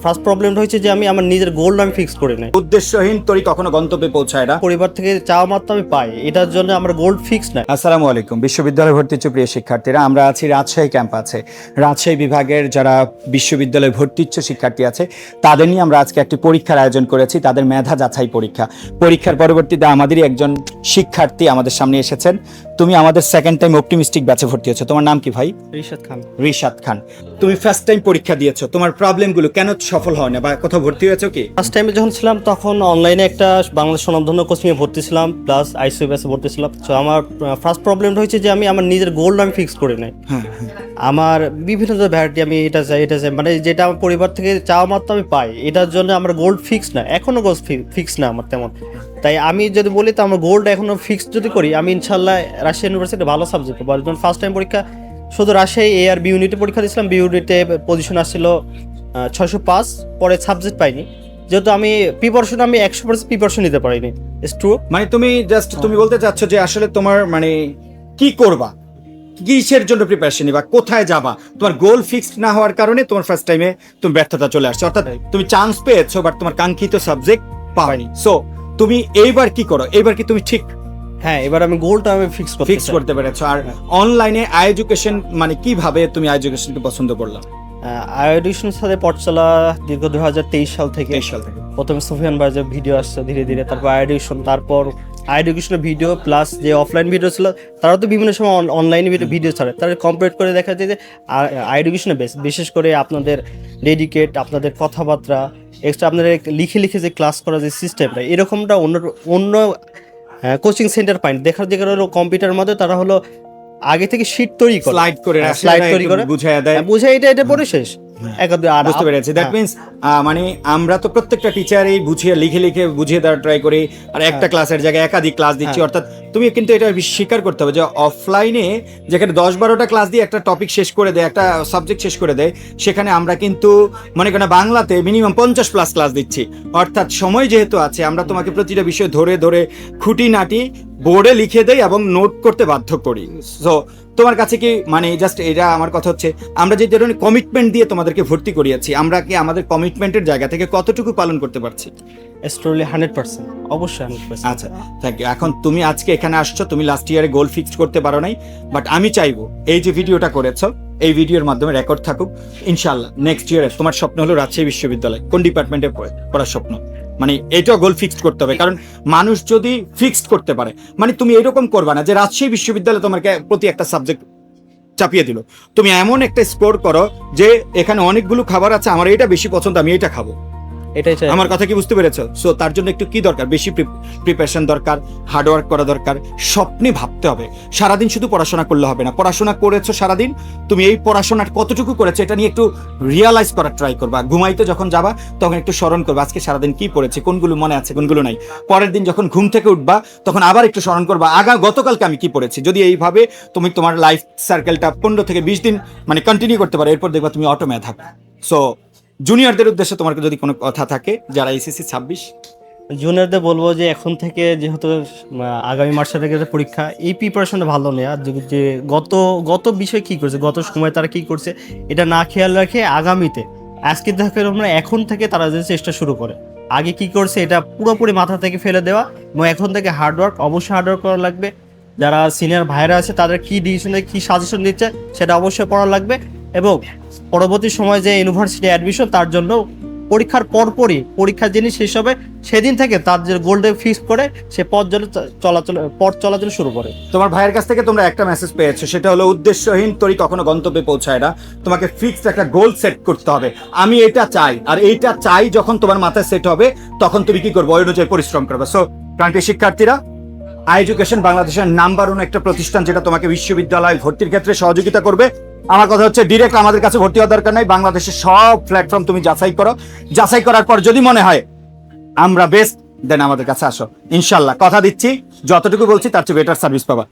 First প্রবলেমটা হচ্ছে যে আমি আমার নিজের গোল আমি ফিক্স করি নাই। উদ্দেশ্যহীন তরি কখনো গন্তব্যে পৌঁছায় না। পরিবার থেকে চাওয়া মাত্র আমি পাই, এটার জন্য আমার গোল ফিক্স নাই। আসসালামু আলাইকুম। বিশ্ববিদ্যালয়ে ভর্তি ইচ্ছুক প্রিয় শিক্ষার্থীরা, আমরা আছি রাজশাহী ক্যাম্পাসে। রাজশাহী বিভাগের যারা বিশ্ববিদ্যালয়ে ভর্তি ইচ্ছুক শিক্ষার্থী আছে তাদের নিয়ে আমরা আজকে একটি পরীক্ষার আয়োজন করেছি, তাদের মেধা যাচাই পরীক্ষা। পরীক্ষার পরবর্তীতে আমাদেরই একজন শিক্ষার্থী আমাদের সামনে এসেছেন। তুমি আমাদের সেকেন্ড টাইম অপটিমিস্টিক ব্যাচে ভর্তি হয়েছো, তোমার নাম কি ভাই? রিশাদ খান। রিশাদ খান, তুমি ফার্স্ট টাইম পরীক্ষা দিয়েছো, তোমার প্রবলেমগুলো কেন সফল হয় না বা কোথাও ভর্তি হয়েছো কি? ফার্স্ট টাইমে যখন ছিলাম তখন অনলাইনে একটা বাংলাদেশ স্বনামধন্য কোচিংয়ে ভর্তি ছিলাম, প্লাস আইসিইউ ব্যাচে ভর্তি ছিলাম। তো আমার ফার্স্ট প্রবলেমটা হচ্ছে যে আমি আমার নিজের গোল আমি ফিক্স করি নাই। আমার বিভিন্ন ভ্যারাইটি, আমি এটা চাই মানে যেটা আমার পরিবার থেকে চাওয়া মাত্র আমি পাই, এটার জন্য আমার গোল ফিক্স না, এখনো গোল ফিক্স না আমার তেমন। তাই আমি যদি বলি তো আমার গোলটা এখনো ফিক্স যদি করি, আমি ইনশাল্লাহ রাজশাহী ইউনিভার্সিটি ভালো সাবজেক্ট পাবো। যখন ফার্স্ট টাইম পরীক্ষা শুধু রাজশাহী এ আর বি ইউনিটে পরীক্ষা দিয়েছিলাম, বি ইউনিটে পজিশন আসছিল 605, পরে সাবজেক্ট পাইনি। যেহেতু আমি প্রিপারেশন আমি 100% প্রিপারেশন নিতে পারিনি। It's true. মানে তুমি বলতে চাচ্ছ যে আসলে তোমার মানে কি করবা, কিসের জন্য প্রিপারেশন নিবা, কোথায় যাবা, তোমার গোল ফিক্সড না হওয়ার কারণে তোমার ফার্স্ট টাইমে তুমি ব্যর্থতা চলে আসছে। অর্থাৎ তুমি চান্স পেয়েছো বাট তোমার কাঙ্ক্ষিত সাবজেক্ট পাওনি। সো তুমি এইবার কি করো, এইবার কি তুমি ঠিক হ্যাঁ, এবার আমি গোলটা আমি ফিক্স করতে পেরেছো? আর অনলাইনে এডুকেশন মানে কিভাবে তুমি এডুকেশনকে পছন্দ করলা? এডুকেশনের সাথে পথ চলা দীর্ঘ 2023 সাল থেকে। প্রথমে সুফিয়ান ভাইয়ের ভিডিও আসছে ধীরে ধীরে, তারপর এডুকেশন, তারপর এডুকেশনের ভিডিও প্লাস যে অফলাইন ভিডিও ছিল, তারাও তো বিভিন্ন সময় অনলাইনে ভিডিও ছাড়ে। তারা কম্পেয়ার করে দেখা যায় যে এডুকেশনে বিশেষ করে আপনাদের ডেডিকেট, আপনাদের কথাবার্তা, এক্সট্রা আপনাদের লিখে লিখে যে ক্লাস করার যে সিস্টেমটা, এরকমটা অন্য কোচিং সেন্টার পাইনি। দেখার যে হলো কম্পিউটারের মধ্যে তারা হলো আগে থেকে শিট তৈরি করে স্লাইড তৈরি করে বুঝায় এটা পড়ে শেষ। বুঝতে পেরেছি। দ্যাট মিন্স মানে আমরা তো প্রত্যেকটা টিচারই বুঝিয়ে লিখে লিখে বুঝিয়ে দেওয়ার ট্রাই করি, আর একটা ক্লাসের জায়গায় একাধিক ক্লাস দিচ্ছি। অর্থাৎ তুমি কিন্তু এটা স্বীকার করতে হবে যে অফলাইনে যেখানে 10-12টা ক্লাস দিয়ে একটা টপিক শেষ করে দেয়, একটা সাবজেক্ট শেষ করে দেয়, সেখানে আমরা কিন্তু মনে করেন বাংলাতে মিনিমাম 50+ ক্লাস দিচ্ছি। অর্থাৎ সময় যেহেতু আছে, আমরা তোমাকে প্রতিটা বিষয় ধরে ধরে খুঁটিনাটি বোর্ডে লিখে দেই এবং নোট করতে বাধ্য করি। সো তোমার কাছে কি মানে জাস্ট এটা আমার কথা হচ্ছে, আমরা যে ধরনের কমিটমেন্ট দিয়ে তোমাদেরকে ভর্তি করিয়েছি, আমরা কি আমাদের কমিটমেন্টের জায়গা থেকে কতটুকু পালন করতে পারছি? স্টোরলি 100%, অবশ্যই 100%। আচ্ছা, থ্যাংক ইউ। এখন তুমি আজকে এখানে আসছো, তুমি লাস্ট ইয়ারে গোল ফিক্সড করতে পারো নাই, বাট আমি চাইবো এই যে ভিডিওটা করেছো, এই ভিডিওর মাধ্যমে রেকর্ড থাকুক। ইনশাআল্লাহ নেক্সট ইয়ারে তোমার স্বপ্ন হলো রাজশাহী বিশ্ববিদ্যালয়, কোন ডিপার্টমেন্টে পড়ার স্বপ্ন, মানে এইটা গোল ফিক্সড করতে হবে। কারণ মানুষ যদি ফিক্সড করতে পারে, মানে তুমি এরকম করবা না যে রাজশাহী বিশ্ববিদ্যালয় তোমাকে প্রতি একটা সাবজেক্ট চাপিয়ে দিল। তুমি এমন একটা স্কোর করো যে এখানে অনেকগুলো খাবার আছে, আমার এটা বেশি পছন্দ, আমি এটা খাবো। এটাই চাই। আমার কথা কি বুঝতে পেরেছো? সো তার জন্য একটু কি দরকার, বেশি প্রিপারেশন দরকার, হার্ডওয়ার্ক করা দরকার, স্বপ্নে ভাবতে হবে। সারাদিন শুধু পড়াশোনা করলে হবে না। পড়াশোনা করেছো সারাদিন, তুমি এই পড়াশোনার কতটুকু করেছো এটা নিয়ে একটু রিয়ালাইজ করার ট্রাই করবা। ঘুমাইতে যখন যাবা তখন একটু স্মরণ করবা আজকে সারাদিন কি পড়েছে, কোনগুলো মনে আছে কোনগুলো নাই। পরের দিন যখন ঘুম থেকে উঠবা তখন আবার একটু স্মরণ করবা গতকালকে আমি কি পড়েছি। যদি এইভাবে তুমি তোমার লাইফ সার্কেলটা 15 থেকে 20 দিন মানে কন্টিনিউ করতে পারো, এরপর দেখবা তুমি অটো মেধা। সো জুনিয়রদের উদ্দেশ্যে তোমার যদি কোনো কথা থাকে, যারা এসএসসি 26, জুনিয়রদের বলবো যে এখন থেকে যেহেতু আগামী মাসের থেকে পরীক্ষা, এই প্রিপারেশনটা ভালো নেই। আর যে গত বিষয় কি করছে, গত সময় তারা কি করছে, এটা না খেয়াল রাখে আগামীতে আজকে দেখে আমরা এখন থেকে তারা যে চেষ্টা শুরু করে, আগে কি করছে এটা পুরোপুরি মাথা থেকে ফেলে দেওয়া, এবং এখন থেকে হার্ডওয়ার্ক, অবশ্যই হার্ডওয়ার্ক করা লাগবে। যারা সিনিয়র ভাইরা আছে তাদের কি ডিসিশনে কি সাজেশন দিচ্ছে সেটা অবশ্যই পড়া লাগবে, এবং পরবর্তী সময় যে ইউনিভার্সিটি অ্যাডমিশন তার জন্য পরীক্ষার পরপরই পরীক্ষার জিনিস শেষ হবে সেদিন থেকে তার যে গোল্ডে ফিক্স করে সে পথ চলাচল শুরু করে। তোমার ভাইয়ের কাছ থেকে তোমরা একটা মেসেজ পেয়েছো, সেটা হলো উদ্দেশ্যহীন তরি কখনো গন্তব্যে পৌঁছায় না। তোমাকে ফিক্সড একটা গোল সেট করতে হবে, আমি এটা চাই, আর এইটা চাই যখন তোমার মাথায় সেট হবে তখন তুমি কি করবে, ওই অনুযায়ী পরিশ্রম করবে। সো প্রান্তীয় শিক্ষার্থীরা, এডুকেশন বাংলাদেশের নাম্বার 1 একটা প্রতিষ্ঠান যেটা তোমাকে বিশ্ববিদ্যালয় ভর্তির ক্ষেত্রে সহযোগিতা করবে। আমার কথা হচ্ছে ডিরেক্ট আমাদের কাছে ভর্তি হওয়ার দরকার নাই, বাংলাদেশের সব প্ল্যাটফর্ম তুমি যাচাই করো, যাচাই করার পর যদি মনে হয় আমরা বেস্ট, দেন আমাদের কাছে আসো। ইনশাল্লাহ কথা দিচ্ছি যতটুকু বলছি তার চেয়ে বেটার সার্ভিস পাবা।